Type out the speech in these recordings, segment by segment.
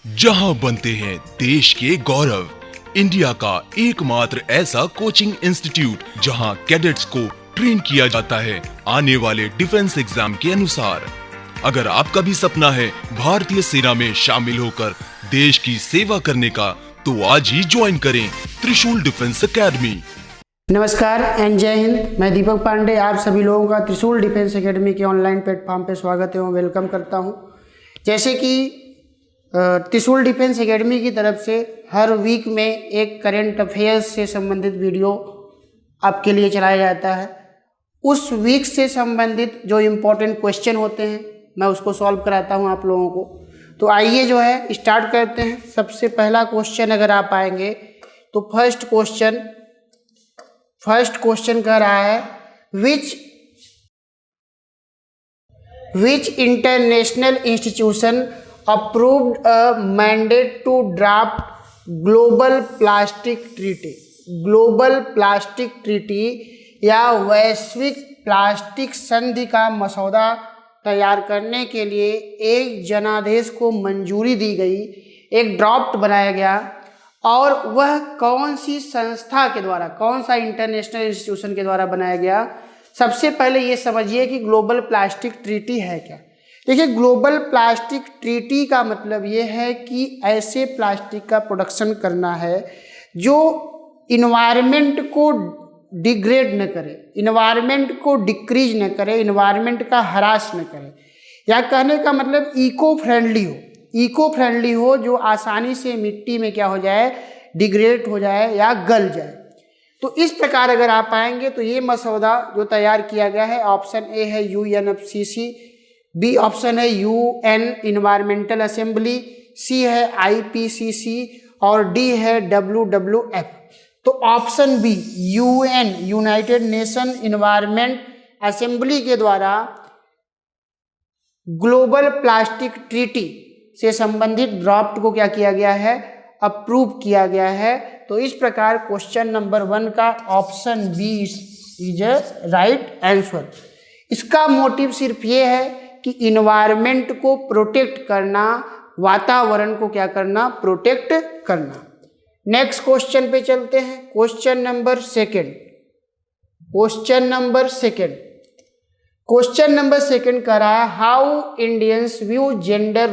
जहां बनते हैं देश के गौरव, इंडिया का एकमात्र ऐसा कोचिंग इंस्टीट्यूट जहां कैडेट्स को ट्रेन किया जाता है आने वाले डिफेंस एग्जाम के अनुसार। अगर आपका भी सपना है भारतीय सेना में शामिल होकर देश की सेवा करने का, तो आज ही ज्वाइन करें त्रिशूल डिफेंस एकेडमी। नमस्कार एंड जय हिंद। मैं दीपक पांडे आप सभी लोगों का त्रिशूल डिफेंस एकेडमी के ऑनलाइन प्लेटफॉर्म पे स्वागत एवं वेलकम करता हूं। जैसे कि त्रिशूल डिफेंस एकेडमी की तरफ से हर वीक में एक करंट अफेयर्स से संबंधित वीडियो आपके लिए चलाया जाता है। उस वीक से संबंधित जो इम्पोर्टेंट क्वेश्चन होते हैं मैं उसको सॉल्व कराता हूं आप लोगों को। तो आइए जो है स्टार्ट करते हैं। सबसे पहला क्वेश्चन अगर आप आएंगे तो फर्स्ट क्वेश्चन कह रहा है विच international institution approved a mandate to draft global plastic treaty या वैश्विक प्लास्टिक संधि का मसौदा तैयार करने के लिए एक जनादेश को मंजूरी दी गई, एक ड्राफ्ट बनाया गया, और वह कौन सी संस्था के द्वारा, कौन सा इंटरनेशनल इंस्टीट्यूशन के द्वारा बनाया गया। सबसे पहले ये समझिए कि ग्लोबल प्लास्टिक ट्रीटी है क्या। देखिए, ग्लोबल प्लास्टिक ट्रीटी का मतलब ये है कि ऐसे प्लास्टिक का प्रोडक्शन करना है जो इन्वायरमेंट को डिग्रेड न करे, इन्वायरमेंट को डिक्रीज न करे, इन्वायरमेंट का हरास न करे, या कहने का मतलब इको फ्रेंडली हो, जो आसानी से मिट्टी में क्या हो जाए, डिग्रेड हो जाए या गल जाए। तो इस प्रकार अगर आप आएंगे तो ये मसौदा जो तैयार किया गया है, ऑप्शन ए है UNFCC, बी ऑप्शन है UN इन्वायरमेंटल असेंबली, सी है IPCC और डी है WWF। तो option B UN united nation environment assembly के द्वारा ग्लोबल प्लास्टिक ट्रीटी से संबंधित ड्राफ्ट को क्या किया गया है, अप्रूव किया गया है। तो इस प्रकार क्वेश्चन नंबर 1 का option B is right answer. इसका मोटिव सिर्फ ये है कि इन्वायरमेंट को प्रोटेक्ट करना, वातावरण को क्या करना, प्रोटेक्ट करना। नेक्स्ट क्वेश्चन पे चलते हैं। क्वेश्चन नंबर सेकंड कह रहा है how Indians view gender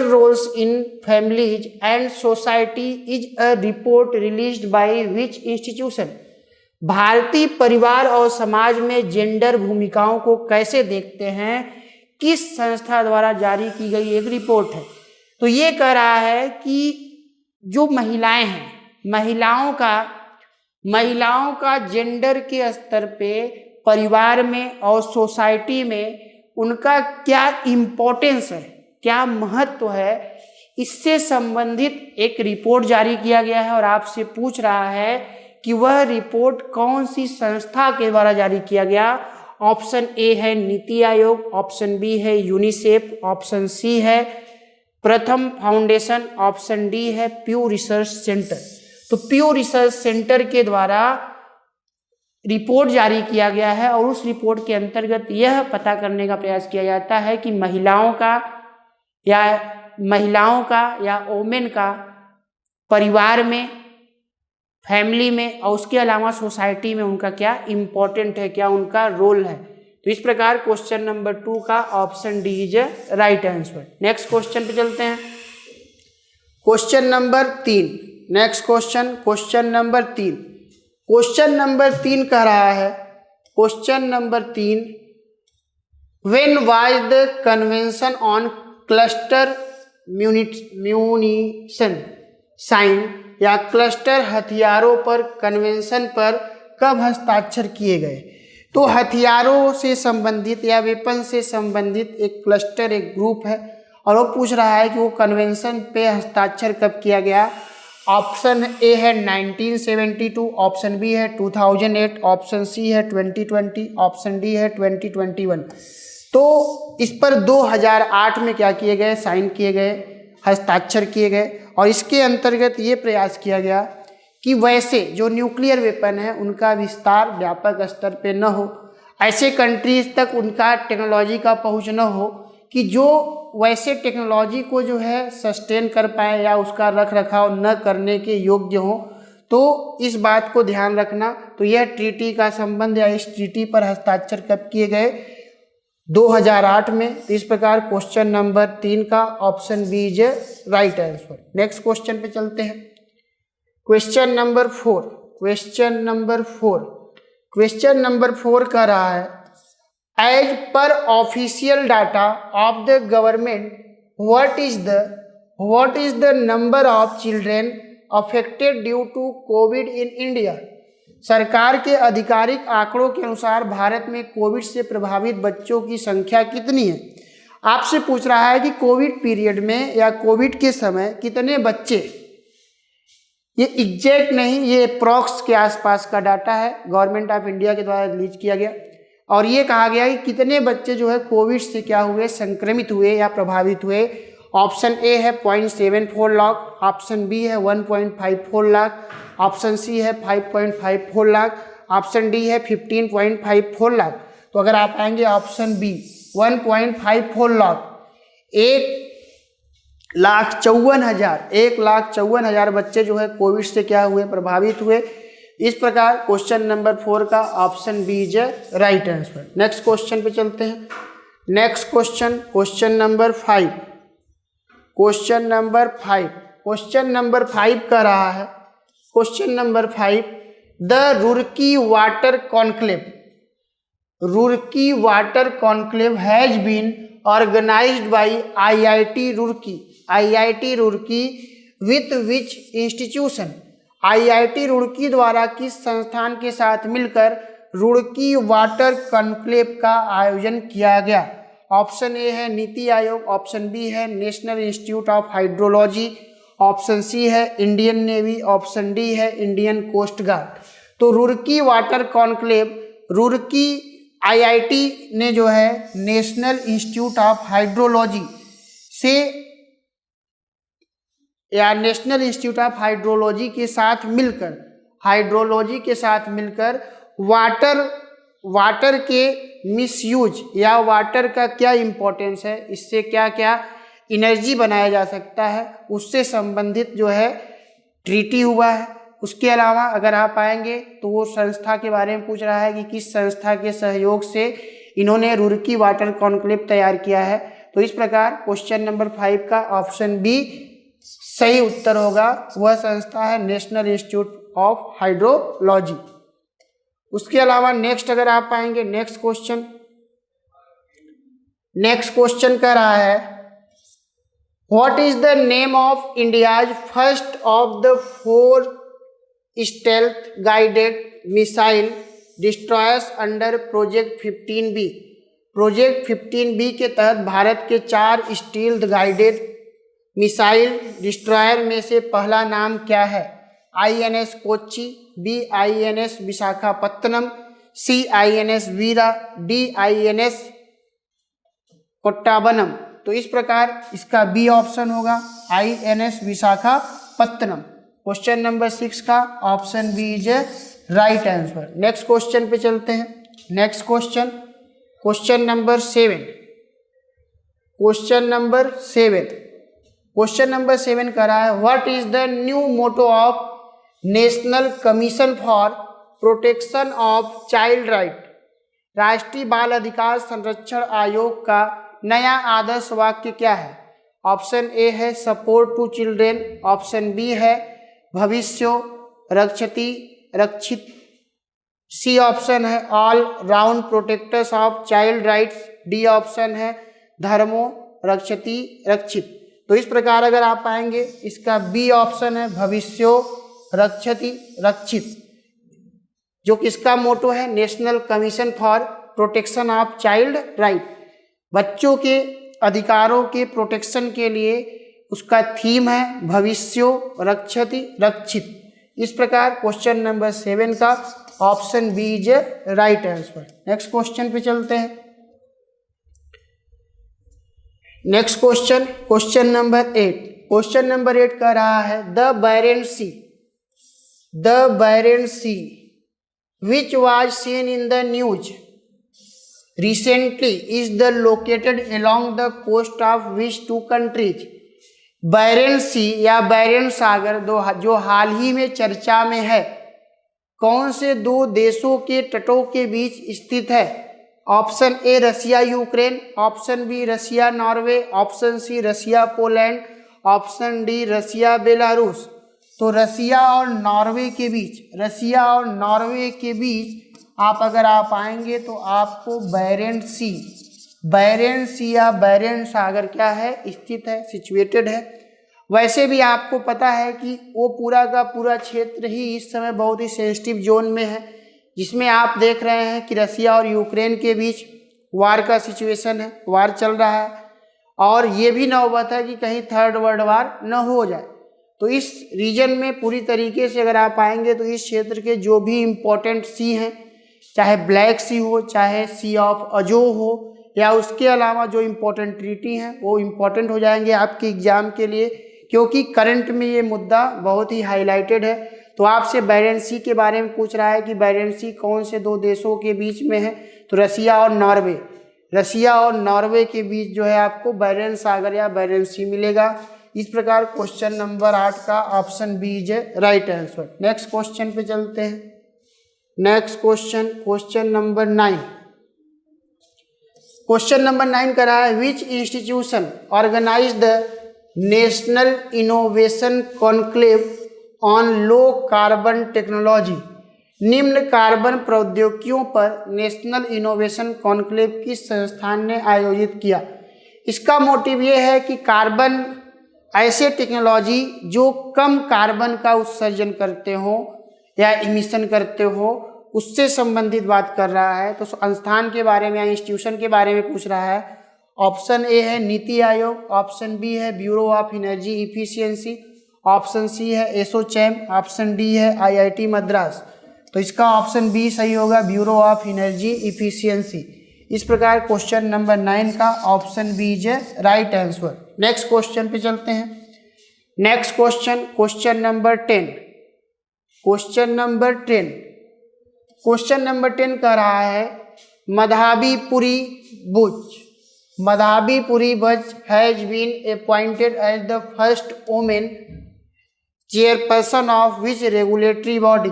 roles in families and society is a report released by which institution. भारतीय परिवार और समाज में जेंडर भूमिकाओं को कैसे देखते हैं, किस संस्था द्वारा जारी की गई एक रिपोर्ट है। तो ये कह रहा है कि जो महिलाएं हैं, महिलाओं का जेंडर के स्तर पे परिवार में और सोसाइटी में उनका क्या इम्पोर्टेंस है, क्या महत्व है, इससे संबंधित एक रिपोर्ट जारी किया गया है। और आपसे पूछ रहा है कि वह रिपोर्ट कौन सी संस्था के द्वारा जारी किया गया। ऑप्शन ए है नीति आयोग, ऑप्शन बी है यूनिसेफ, ऑप्शन सी है प्रथम फाउंडेशन, ऑप्शन डी है प्यू रिसर्च सेंटर। तो प्यू रिसर्च सेंटर के द्वारा रिपोर्ट जारी किया गया है और उस रिपोर्ट के अंतर्गत यह पता करने का प्रयास किया जाता है कि महिलाओं का या वोमेन का परिवार में, फैमिली में और उसके अलावा सोसाइटी में उनका क्या इम्पोर्टेंट है, क्या उनका रोल है। तो इस प्रकार क्वेश्चन नंबर 2 का option D is right answer. Next question पे चलते हैं। क्वेश्चन नंबर 3 कह रहा है, when was the convention on cluster munition sign या क्लस्टर हथियारों पर कन्वेंशन पर कब हस्ताक्षर किए गए। तो हथियारों से संबंधित या वेपन से संबंधित एक क्लस्टर, एक ग्रुप है, और वो पूछ रहा है कि वो कन्वेंशन पे हस्ताक्षर कब किया गया। ऑप्शन ए है 1972, ऑप्शन बी है 2008, ऑप्शन सी है 2020, ऑप्शन डी है 2021। तो इस पर 2008 में क्या किए गए, साइन किए गए, हस्ताक्षर किए गए। और इसके अंतर्गत ये प्रयास किया गया कि वैसे जो न्यूक्लियर वेपन है उनका विस्तार व्यापक स्तर पे न हो, ऐसे कंट्रीज तक उनका टेक्नोलॉजी का पहुंच न हो कि जो वैसे टेक्नोलॉजी को जो है सस्टेन कर पाए या उसका रख रखाव न करने के योग्य हो, तो इस बात को ध्यान रखना। तो यह ट्रीटी का संबंध या इस ट्रीटी पर हस्ताक्षर कब किए गए? 2008 में। तो इस प्रकार क्वेश्चन नंबर 3 का option B is right answer. Next question पे चलते हैं। क्वेश्चन नंबर 4 कह रहा है, as per official data of the government what is the number of children affected due to covid in India. सरकार के आधिकारिक आंकड़ों के अनुसार भारत में कोविड से प्रभावित बच्चों की संख्या कितनी है? आपसे पूछ रहा है कि कोविड पीरियड में या कोविड के समय कितने बच्चे, ये एग्जैक्ट नहीं, ये अप्रॉक्स के आसपास का डाटा है, गवर्नमेंट ऑफ इंडिया के द्वारा रिलीज किया गया। और ये कहा गया कि कितने बच्चे जो है कोविड से क्या हुए, संक्रमित हुए या प्रभावित हुए। ऑप्शन ए है 0.74 लाख, ऑप्शन बी है 1.54 लाख, ऑप्शन सी है 5.54 लाख, ऑप्शन डी है 15.54 लाख। तो अगर आप आएंगे ऑप्शन बी 1.54 लाख, 1,54,000 बच्चे जो है कोविड से क्या हुए, प्रभावित हुए। इस प्रकार क्वेश्चन नंबर 4 का option B is right answer. Next question पे चलते हैं। नेक्स्ट क्वेश्चन नंबर 5 का रहा है, question number 5, the Roorkee water conclave has been organized by IIT Roorkee with which institution. IIT Roorkee द्वारा किस संस्थान के साथ मिलकर रुड़की वाटर कॉन्क्लेव का आयोजन किया गया? ऑप्शन ए है नीति आयोग, ऑप्शन बी है national institute of hydrology, option C है इंडियन नेवी, ऑप्शन डी है इंडियन कोस्ट गार्ड। तो Roorkee water conclave, Roorkee IIT ने जो है नेशनल इंस्टीट्यूट ऑफ हाइड्रोलॉजी से या नेशनल इंस्टीट्यूट ऑफ हाइड्रोलॉजी के साथ मिलकर वाटर के मिसयूज या वाटर का क्या इम्पोर्टेंस है, इससे क्या क्या एनर्जी बनाया जा सकता है, उससे संबंधित जो है ट्रीटी हुआ है। उसके अलावा अगर आप आएंगे तो वो संस्था के बारे में पूछ रहा है कि किस संस्था के सहयोग से इन्होंने रुड़की वाटर कॉन्क्लेव तैयार किया है। तो इस प्रकार क्वेश्चन नंबर 5 का ऑप्शन बी सही उत्तर होगा। वह संस्था है नेशनल इंस्टीट्यूट ऑफ हाइड्रोलॉजी। उसके अलावा नेक्स्ट अगर आप आएंगे, नेक्स्ट क्वेश्चन का रहा है, what is the name of India's first of the 4 stealth guided missile destroyers under project 15B। Project 15B के तहत भारत के 4 स्टील्थ गाइडेड मिसाइल डिस्ट्रॉयर में से पहला नाम क्या है? INS Kochi, B INS Visakhapatnam, C INS वीरा, D INS कोट्टाबनम। तो इस प्रकार इसका बी ऑप्शन होगा, INS विशाखापत्तनम। क्वेश्चन नंबर 6 का option B is right answer. Next question पे चलते हैं। नेक्स्ट क्वेश्चन नंबर 7 कर रहा है, what is the new motto of national commission for protection of child right. राष्ट्रीय बाल अधिकार संरक्षण आयोग का नया आदर्श वाक्य क्या है? ऑप्शन ए है support to children, option B है भविष्यो रक्षति रक्षित, सी ऑप्शन है all round protectors of child rights, D option है धर्मो रक्षति रक्षित। तो इस प्रकार अगर आप आएंगे इसका बी ऑप्शन है भविष्यो रक्षति रक्षित, जो किसका मोटो है? National commission for protection of child right. बच्चों के अधिकारों के प्रोटेक्शन के लिए उसका थीम है भविष्यो रक्षति रक्षित। इस प्रकार क्वेश्चन नंबर 7 का option B is right answer. Next question पे चलते हैं। Next question number 8। Question number 8 का रहा है, the Barents sea which was seen in the news recently is the located along the coast of which two countries? Barents sea या Barents सागर जो हाल ही में चर्चा में है, कौन से दो देशों के तटों के बीच स्थित है? Option A Russia Ukraine, option B Russia Norway, option C Russia Poland, option D Russia Belarus. तो रसिया और नॉर्वे के बीच, रसिया और नॉर्वे के बीच आप अगर आप आएंगे तो आपको बैरेंस सी या बैरेंस सागर क्या है? स्थित है, सिचुएटेड है। वैसे भी आपको पता है कि वो पूरा का पूरा क्षेत्र ही इस समय बहुत ही सेंसिटिव जोन में है, जिसमें आप देख रहे हैं कि रसिया और यूक्रेन के बीच वार का सिचुएशन है, वार चल रहा है, और ये भी नौबत है कि कहीं थर्ड वर्ल्ड वार न हो जाए। तो इस रीजन में पूरी तरीके से अगर आप आएंगे तो इस क्षेत्र के जो भी इम्पोर्टेंट सी हैं, चाहे ब्लैक सी हो, चाहे सी ऑफ अजो हो, या उसके अलावा जो इम्पोर्टेंट ट्रीटी हैं वो इम्पोर्टेंट हो जाएंगे आपके एग्जाम के लिए, क्योंकि करंट में ये मुद्दा बहुत ही हाईलाइटेड है। तो आपसे बैरेंस सी के बारे में पूछ रहा है कि बैरेंस सी कौन से दो देशों के बीच में है? तो रसिया और नॉर्वे के बीच जो है आपको बैरेंस सागर या बैरेंस सी मिलेगा। इस प्रकार क्वेश्चन नंबर 8 का option B is right answer. Next question पे चलते हैं। Next question number 9। Question number 9 का रहा है which institution organize the national innovation conclave on low carbon technology. निम्न कार्बन प्रौद्योगिकियों पर नेशनल इनोवेशन कॉन्क्लेव किस संस्थान ने आयोजित किया? इसका मोटिव ये है कि कार्बन ऐसे टेक्नोलॉजी जो कम कार्बन का उत्सर्जन करते हो या इमिशन करते हो, उससे संबंधित बात कर रहा है। तो संस्थान के बारे में या इंस्टीट्यूशन के बारे में पूछ रहा है। ऑप्शन ए है नीति आयोग, ऑप्शन बी है bureau of energy efficiency, option C है एसोचैम, ऑप्शन डी है आईआईटी मद्रास। तो इसका ऑप्शन बी सही होगा, ब्यूरो ऑफ एनर्जी इफिशियंसी। इस प्रकार क्वेश्चन नंबर 9 का option B is right answer. Next question पे चलते हैं। Next question number 10। Question number 10 का रहा है मधाबीपुरी Buch has been appointed as the first women chairperson of which regulatory body.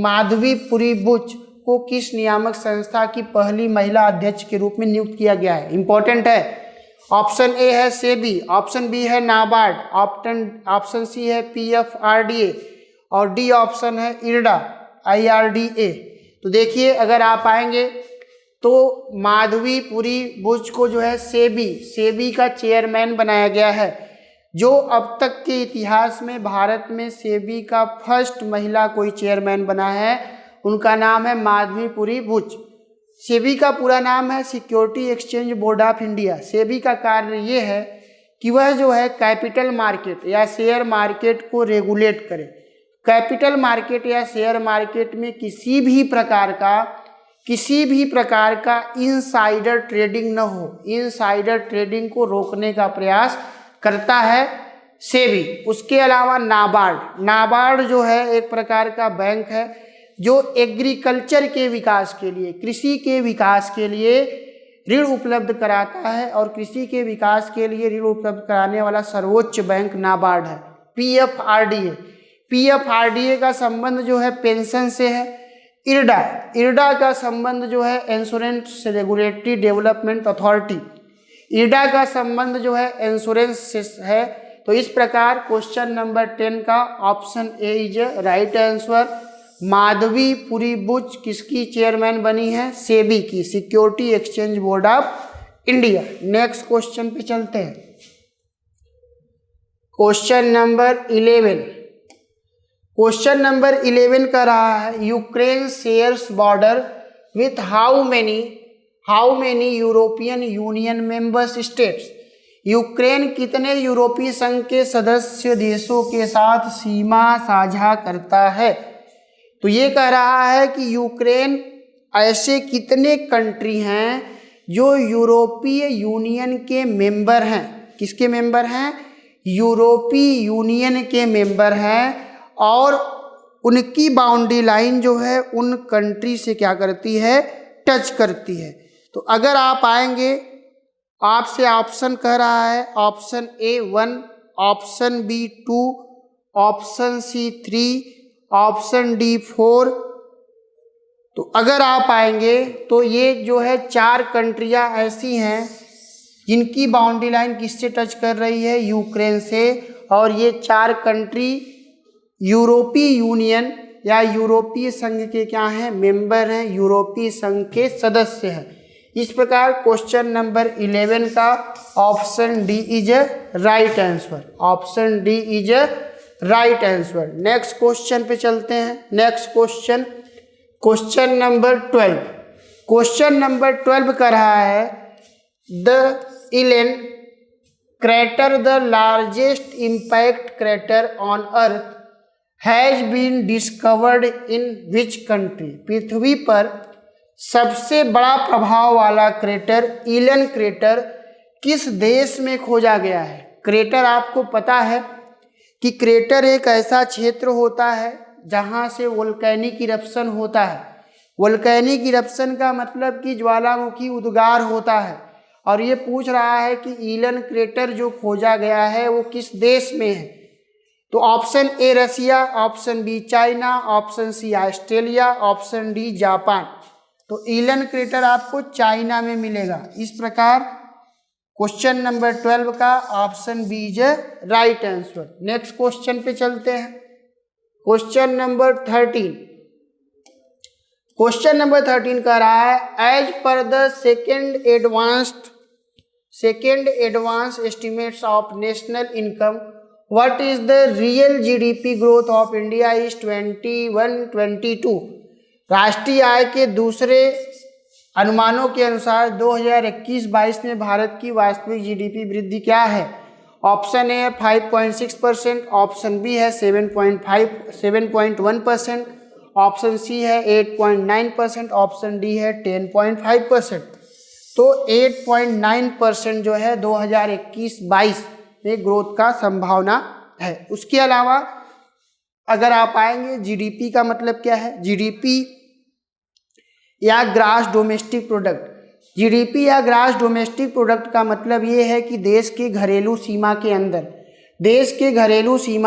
Madhabi Puri Buch को किस नियामक संस्था की पहली महिला अध्यक्ष के रूप में नियुक्त किया गया है? इंपॉर्टेंट है। ऑप्शन ए है सेबी, ऑप्शन बी है नाबार्ड, ऑप्शन सी है पीएफआरडीए और डी ऑप्शन है इरडा IRDA। तो देखिए अगर आप आएंगे तो माधवीपुरी बुच को जो है सेबी का चेयरमैन बनाया गया है। जो अब तक के इतिहास में भारत में सेबी का फर्स्ट महिला कोई चेयरमैन बना है, उनका नाम है माधवीपुरी बुच। सेबी का पूरा नाम है security exchange board of India. SEBI का कार्य ये है कि वह जो है कैपिटल मार्केट या शेयर मार्केट को रेगुलेट करे। कैपिटल मार्केट या शेयर मार्केट में किसी भी प्रकार का इनसाइडर ट्रेडिंग न हो, इनसाइडर ट्रेडिंग को रोकने का प्रयास करता है सेबी। उसके अलावा नाबार्ड जो है एक प्रकार का बैंक है जो एग्रीकल्चर के विकास के लिए, कृषि के विकास के लिए ऋण उपलब्ध कराता है, और कृषि के विकास के लिए ऋण उपलब्ध कराने वाला सर्वोच्च बैंक नाबार्ड है। पीएफआरडीए का संबंध जो है पेंशन से है। इरडा का संबंध जो है insurance regulatory development authority, IRDA का संबंध जो है इंश्योरेंस से है। तो इस प्रकार क्वेश्चन नंबर 10 का option A is right answer. Madhabi Puri Buch किसकी चेयरमैन बनी है? सेबी की, security exchange board of India. Next question पे चलते हैं। क्वेश्चन नंबर 11 का रहा है Ukraine shares border with how many European union members states. Ukraine कितने यूरोपीय संघ के सदस्य देशों के साथ सीमा साझा करता है? तो ये कह रहा है कि यूक्रेन ऐसे कितने कंट्री हैं जो यूरोपीय यूनियन के मेंबर हैं। किसके मेंबर हैं? यूरोपीय यूनियन के मेंबर हैं, और उनकी बाउंड्री लाइन जो है उन कंट्री से क्या करती है? टच करती है। तो अगर आप आएंगे, आपसे ऑप्शन कह रहा है option A 1, option B 2, option C 3, option D 4। तो अगर आप आएंगे तो ये जो है 4 कंट्रियां ऐसी हैं जिनकी बाउंड्री लाइन किससे टच कर रही है, यूक्रेन से। और ये 4 कंट्री यूरोपीय यूनियन या यूरोपीय संघ के क्या हैं, मेंबर हैं, यूरोपीय संघ के सदस्य हैं। इस प्रकार क्वेश्चन नंबर 11 का option D is a right answer. Option D is a right answer. Next question पे चलते हैं। Next question, question number 12। Question number 12 कर रहा है the इलेन crater, the largest impact crater on earth, has been discovered in which country? पृथ्वी पर सबसे बड़ा प्रभाव वाला क्रेटर इलन क्रेटर किस देश में खोजा गया है? क्रेटर आपको पता है कि क्रेटर एक ऐसा क्षेत्र होता है जहाँ से वोल्केनिक इरप्शन होता है। वोल्केनिक इरप्शन का मतलब कि ज्वालामुखी उद्गार होता है। और ये पूछ रहा है कि इलन क्रेटर जो खोजा गया है वो किस देश में है? तो option A Russia, option B China, option C Australia, option D Japan. तो इलन क्रेटर आपको चाइना में मिलेगा। इस प्रकार क्वेश्चन नंबर 12 का option B is right answer. Next question पे चलते हैं। Question number 13। क्वेश्चन नंबर 13 का रहा है as per the second advance estimates of national income what is the real GDP growth of India is 21-22। राष्ट्रीय आय के दूसरे अनुमानों के अनुसार 2021-22 में भारत की वास्तविक जीडीपी वृद्धि क्या है? ऑप्शन ए है 5.6%, ऑप्शन बी है 7.1%, ऑप्शन सी है 8.9%, ऑप्शन डी है 10.5%। तो 8.9% जो है 2021-22 में ग्रोथ का संभावना है। उसके अलावा अगर आप आएंगे जीडीपी का मतलब क्या है? जीडीपी या ग्रास डोमेस्टिक प्रोडक्ट। जीडीपी या ग्रास डोमेस्टिक प्रोडक्ट का मतलब ये है कि देश के घरेलू सीमा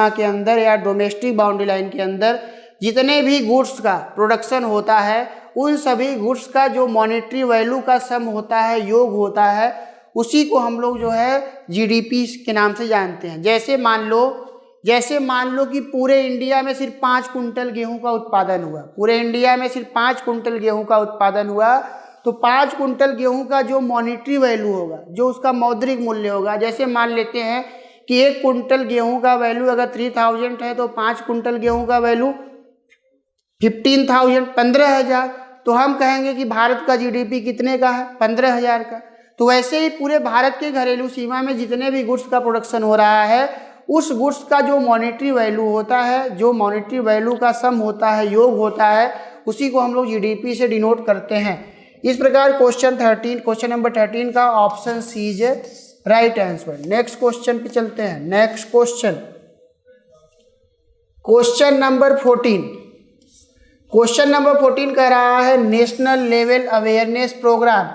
के अंदर या डोमेस्टिक बाउंड्री लाइन के अंदर जितने भी गुड्स का प्रोडक्शन होता है उन सभी गुड्स का जो मॉनेटरी वैल्यू का सम होता है, योग होता है, उसी को हम लोग जो है जीडीपी के नाम से जानते हैं। जैसे मान लो कि पूरे इंडिया में सिर्फ 5 कुंटल गेहूं का उत्पादन हुआ, पूरे इंडिया में सिर्फ 5 कुंटल गेहूं का उत्पादन हुआ, तो 5 कुंटल गेहूं का जो मॉनेटरी वैल्यू होगा, जो उसका मौद्रिक मूल्य होगा, जैसे मान लेते हैं कि 1 कुंटल गेहूं का वैल्यू अगर 3000 है तो 5 कुंटल गेहूं का वैल्यू 15,000, 15,000। तो हम कहेंगे कि भारत का जीडीपी कितने का है? 15,000 का। तो वैसे ही पूरे भारत के घरेलू सीमा में जितने भी गुड्स का प्रोडक्शन हो रहा है, उस गुड्स का जो मॉनेटरी वैल्यू होता है, जो मॉनेटरी वैल्यू का सम होता है, योग होता है, उसी को हम लोग जीडीपी से डिनोट करते हैं। इस प्रकार क्वेश्चन नंबर 13 का option C is right answer. Next question पे चलते हैं। Next question number 14। Question number 14 कह रहा है national level awareness programme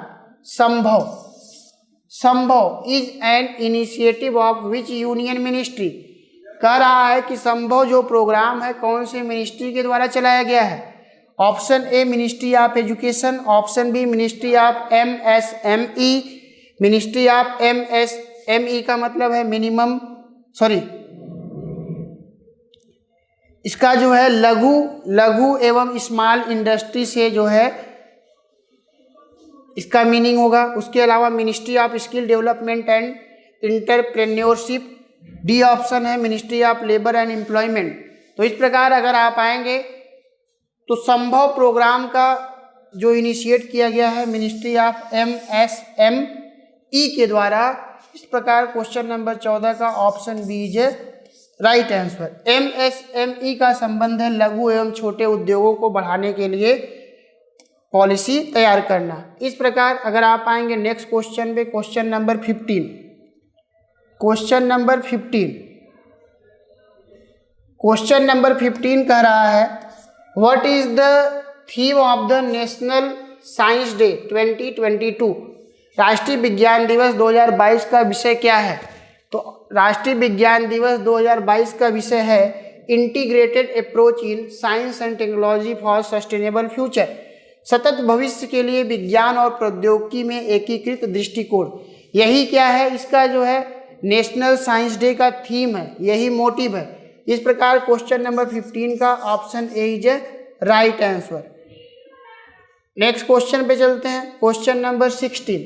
Sambhav is an initiative of which union ministry. कह रहा है कि संभव जो प्रोग्राम है कौन से मिनिस्ट्री के द्वारा चलाया गया है? Option A ministry of education, option B ministry of MSME, ministry of MSME का मतलब है इसका जो है लघु एवं स्मॉल इंडस्ट्री से जो है इसका मीनिंग होगा। उसके अलावा ministry of skill development and entrepreneurship, D option है ministry of labour and employment. तो इस प्रकार अगर आप आएंगे तो संभव प्रोग्राम का जो इनिशिएट किया गया है मिनिस्ट्री ऑफ एमएसएमई के द्वारा। इस प्रकार क्वेश्चन नंबर 14 का option B is right answer. MSME का संबंध है लघु एवं छोटे उद्योगों को बढ़ाने के लिए पॉलिसी तैयार करना। इस प्रकार अगर आप आएंगे नेक्स्ट क्वेश्चन पे, क्वेश्चन नंबर 15। क्वेश्चन नंबर 15 कह रहा है what is the theme of the national science day 2022, राष्ट्रीय विज्ञान दिवस 2022 का विषय क्या है? तो राष्ट्रीय विज्ञान दिवस 2022 का विषय है integrated approach in science and technology for sustainable future, सतत भविष्य के लिए विज्ञान और प्रौद्योगिकी में एकीकृत दृष्टिकोण। यही क्या है, इसका जो है नेशनल साइंस डे का थीम है, यही मोटिव है। इस प्रकार क्वेश्चन नंबर 15 का option A is right answer. Next question पे चलते हैं, क्वेश्चन नंबर 16।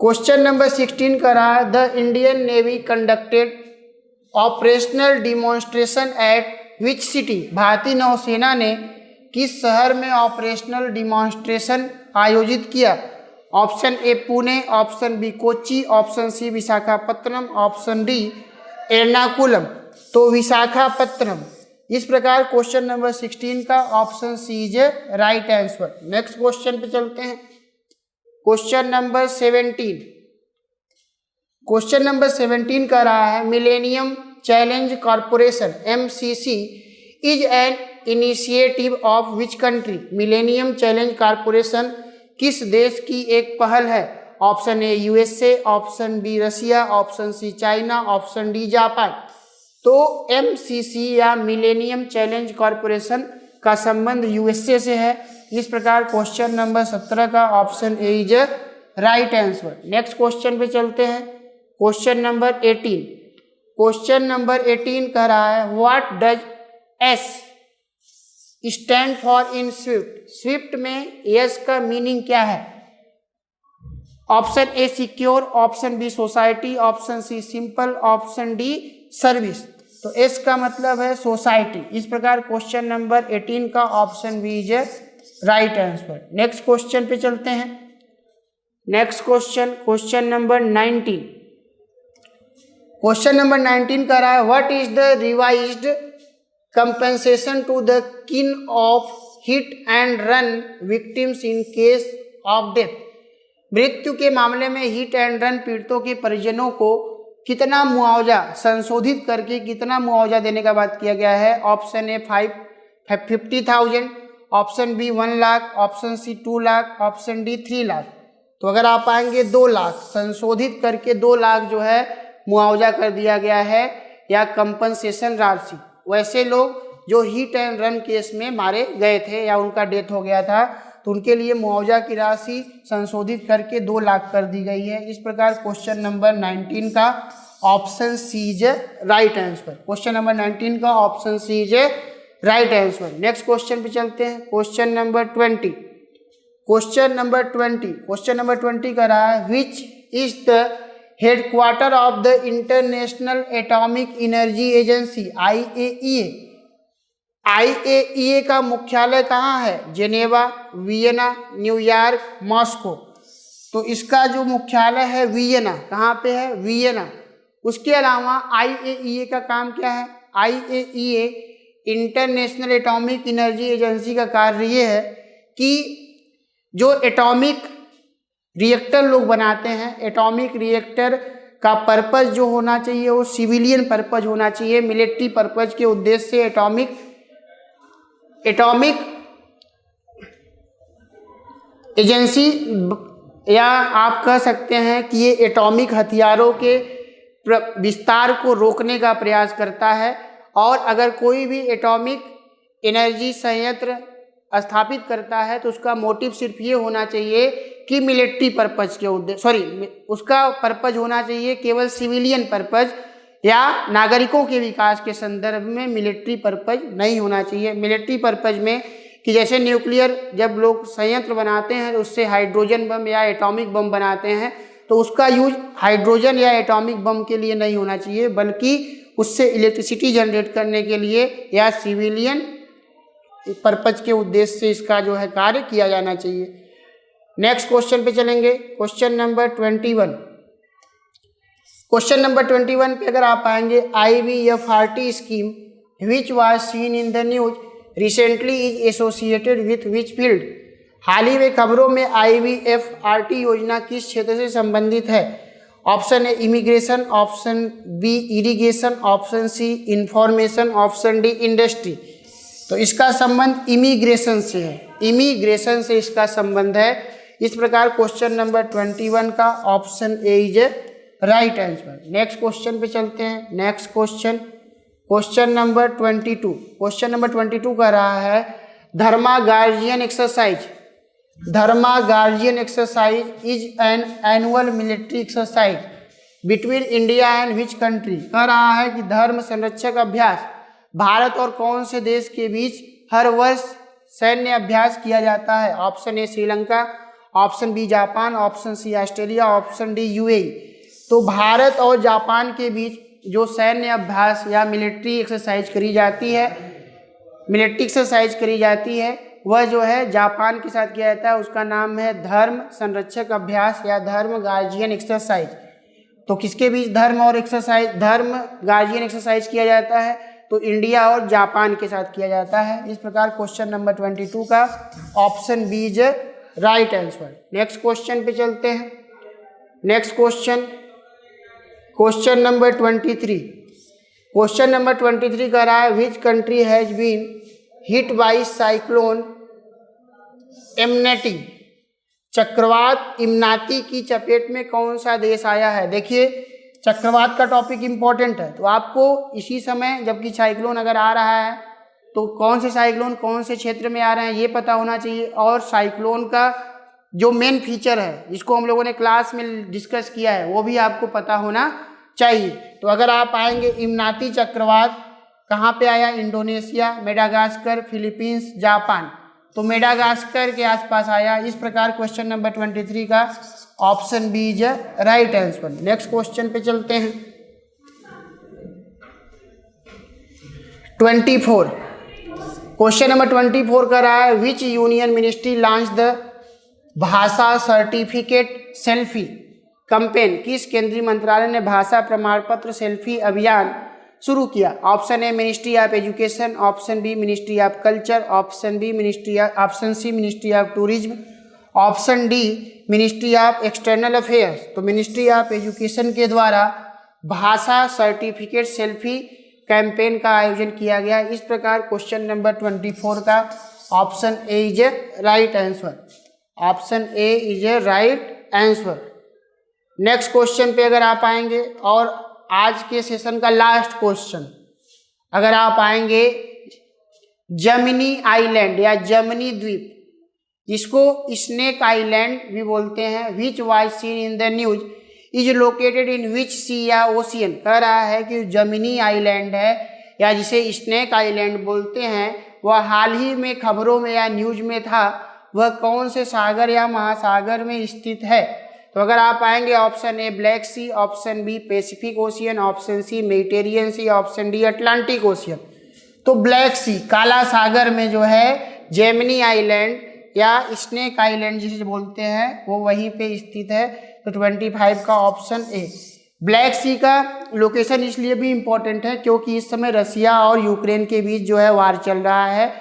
क्वेश्चन नंबर 16 का रहा है the Indian navy conducted operational demonstration eight which city, भारतीय नौसेना ने किस शहर में ऑपरेशनल डिमॉन्स्ट्रेशन आयोजित किया? Option A Pune, option B Kochi, option C Visakhapatnam, option D Ernakulam. तो विशाखापत्तनम। इस प्रकार क्वेश्चन नंबर 16 का option C is right answer. Next question पे चलते हैं, क्वेश्चन नंबर 17। क्वेश्चन नंबर 17 का रहा है millennium challenge corporation MCC is an initiative of which country, millennium challenge corporation किस देश की एक पहल है? Option A USA, option B Russia, option C China, option D Japan. तो MCC या मिलेनियम चैलेंज कॉरपोरेशन का संबंध USA से है। इस प्रकार क्वेश्चन नंबर 17 का option A is right answer. Next question पे चलते हैं, क्वेश्चन नंबर 18। क्वेश्चन नंबर 18 कह रहा है what does S stand for in SWIFT, SWIFT में एस का मीनिंग क्या है? Option A secure, option B society, option C simple, option D service. तो एस का मतलब है सोसाइटी। इस प्रकार क्वेश्चन नंबर 18 का option B is right answer. Next question पे चलते हैं, next question, question number 19। Question number 19 का रहा है what is the revised compensation to the kin of hit and run victims in case of death, मृत्यु के मामले में हिट एंड रन पीड़ितों के परिजनों को कितना मुआवजा संशोधित करके कितना मुआवजा देने का बात किया गया है? Option A 50,000, option B 1 lakh, option C 2 lakh, option D 3 lakh. तो अगर आप आएंगे 2 लाख संशोधित करके 2 लाख जो है मुआवजा कर दिया गया है या कंपनसेशन राशि। वैसे लोग जो हिट एंड रन केस में मारे गए थे या उनका डेथ हो गया था तो उनके लिए मुआवजा की राशि संशोधित करके 2 लाख कर दी गई है। इस प्रकार क्वेश्चन नंबर 19 का option C is right answer. Question number 19 का option C is right answer. Next question पे चलते हैं, question number 20। Question number 20, question number 20 का रहा है which is the headquarter of the international atomic energy agency IAEA। IAEA का मुख्यालय कहाँ है? Geneva, Vienna, New York, Moscow. तो इसका जो मुख्यालय है वियना, कहाँ पे है? वियना। उसके अलावा IAEA का काम क्या है? IAEA international atomic energy agency का कार्य ये है कि जो एटॉमिक रिएक्टर लोग बनाते हैं, एटॉमिक रिएक्टर का पर्पस जो होना चाहिए वो सिविलियन पर्पस होना चाहिए, मिलिट्री पर्पस के उद्देश्य से एटॉमिक एजेंसी या आप कह सकते हैं कि ये एटॉमिक हथियारों के विस्तार को रोकने का प्रयास करता है। और अगर कोई भी एटॉमिक एनर्जी संयंत्र स्थापित करता है तो उसका मोटिव सिर्फ ये होना चाहिए कि मिलिट्री पर्पज के उद्देश्य उसका पर्पज होना चाहिए केवल सिविलियन पर्पज या नागरिकों के विकास के संदर्भ में मिलिट्री पर्पज नहीं होना चाहिए। मिलिट्री पर्पज में कि जैसे न्यूक्लियर जब लोग संयंत्र बनाते हैं उससे हाइड्रोजन बम या एटॉमिक बम बनाते हैं तो उसका यूज हाइड्रोजन या एटॉमिक बम के लिए नहीं होना चाहिए बल्कि उससे इलेक्ट्रिसिटी जनरेट करने के लिए या सिविलियन पर्पज के उद्देश्य से इसका जो है कार्य किया जाना चाहिए। नेक्स्ट क्वेश्चन पे चलेंगे, क्वेश्चन नंबर 21। क्वेश्चन नंबर 21 पे अगर आप आएंगे IVFRT scheme which was seen in the news recently is associated with which field. हाल ही में खबरों में IVFRT योजना किस क्षेत्र से संबंधित है? Option A immigration, option B irrigation, option C information, option D industry. तो इसका संबंध इमिग्रेशन से है, इमिग्रेशन से इसका संबंध है। इस प्रकार क्वेश्चन नंबर 21 का option A is right answer. Next question पे चलते हैं। Next question, question number 22। Question number 22 का रहा है Dharma guardian exercise. Dharma guardian exercise is an annual military exercise between India and which country. कह रहा है कि धर्म संरक्षक अभ्यास भारत और कौन से देश के बीच हर वर्ष सैन्य अभ्यास किया जाता है। Option A Sri Lanka, option B Japan, option C Australia, option D UAE. तो भारत और जापान के बीच जो सैन्य अभ्यास या मिलिट्री एक्सरसाइज करी जाती है, मिलिट्री एक्सरसाइज करी जाती है, वह जो है जापान के साथ किया जाता है। उसका नाम है धर्म संरक्षक अभ्यास या धर्म गार्जियन एक्सरसाइज। तो किसके बीच धर्म गार्जियन एक्सरसाइज किया जाता है? तो इंडिया और जापान के साथ किया जाता है। इस प्रकार क्वेश्चन नंबर 22 का option B is right answer. Next question पे चलते हैं। Next question, question number 23। Question number 23 का रहा है which country has been hit by cyclone Emnati. चक्रवात इमनाती की चपेट में कौन सा देश आया है? देखिए चक्रवात का टॉपिक इंपॉर्टेंट है, तो आपको इसी समय जबकि साइक्लोन अगर आ रहा है तो कौन से साइक्लोन कौन से क्षेत्र में आ रहे हैं ये पता होना चाहिए। और साइक्लोन का जो मेन फीचर है जिसको हम लोगों ने क्लास में डिस्कस किया है वो भी आपको पता होना चाहिए। तो अगर आप आएंगे इमनाती चक्रवात कहाँ पे आया? Indonesia, Madagascar, Philippines, Japan. तो मेडागास्कर के आसपास आया। इस प्रकार क्वेश्चन नंबर 23 का option B is right answer. Next question पे चलते हैं। 24। क्वेश्चन नंबर 24 का रहा है विच यूनियन मिनिस्ट्री लॉन्च द भाषा सर्टिफिकेट सेल्फी कैंपेन। किस केंद्रीय मंत्रालय ने भाषा प्रमाण पत्र सेल्फी अभियान शुरू किया? Option A ministry of education, option B ministry of culture, option C ministry of tourism, option D ministry of external affairs. तो मिनिस्ट्री ऑफ एजुकेशन के द्वारा भाषा सर्टिफिकेट सेल्फी कैंपेन का आयोजन किया गया। इस प्रकार क्वेश्चन नंबर 24 का option A is right answer. Option A is right answer. Next question पे अगर आप आएंगे और आज के सेशन का लास्ट क्वेश्चन अगर आप आएंगे जमिनी आइलैंड या जमिनी द्वीप, जिसको स्नेक आइलैंड भी बोलते हैं, which was seen in the news is located in which sea या ओशियन। कह रहा है कि जमिनी आइलैंड है या जिसे स्नेक आइलैंड बोलते हैं वह हाल ही में खबरों में या न्यूज में था, वह कौन से सागर या महासागर में स्थित है? तो अगर आप आएंगे option A Black Sea, option B Pacific Ocean, option C Mediterranean Sea, option D Atlantic Ocean. तो ब्लैक सी काला सागर में जो है जेमिनी आइलैंड या स्नेक आइलैंड जिसे बोलते हैं वो वहीं पे स्थित है। तो 25 का ऑप्शन ए। ब्लैक सी का लोकेशन इसलिए भी इम्पोर्टेंट है क्योंकि इस समय रसिया और यूक्रेन के बीच जो है वार चल रहा है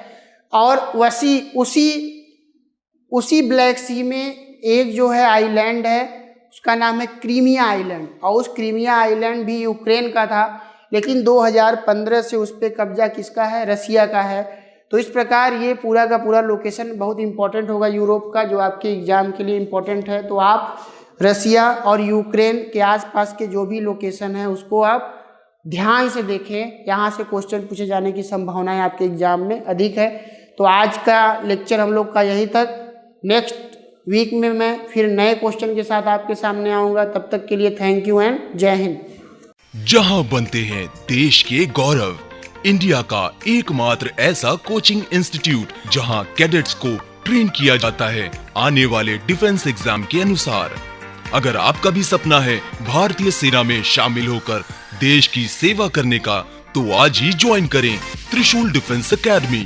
और उसी ब्लैक सी में एक जो है आइलैंड है उसका नाम है क्रीमिया आइलैंड, और उस क्रीमिया आइलैंड भी यूक्रेन का था लेकिन 2015 से उस पर कब्जा किसका है? रसिया का है। तो इस प्रकार ये पूरा का पूरा लोकेशन बहुत इंपॉर्टेंट होगा यूरोप का, जो आपके एग्जाम के लिए इम्पोर्टेंट है। तो आप रसिया और यूक्रेन के आसपास के जो भी लोकेशन है उसको आप ध्यान से देखें, यहाँ से क्वेश्चन पूछे जाने की संभावनाएं आपके एग्जाम में अधिक है। तो आज का लेक्चर हम लोग का यहीं तक। नेक्स्ट वीक में मैं फिर नए क्वेश्चन के साथ आपके सामने आऊँगा। तब तक के लिए थैंक यू एंड जय हिंद। जहां बनते हैं देश के गौरव, इंडिया का एकमात्र ऐसा कोचिंग इंस्टीट्यूट जहां कैडेट्स को ट्रेन किया जाता है आने वाले डिफेंस एग्जाम के अनुसार। अगर आपका भी सपना है भारतीय सेना में शामिल होकर देश की सेवा करने का, तो आज ही ज्वाइन करें त्रिशूल डिफेंस एकेडमी।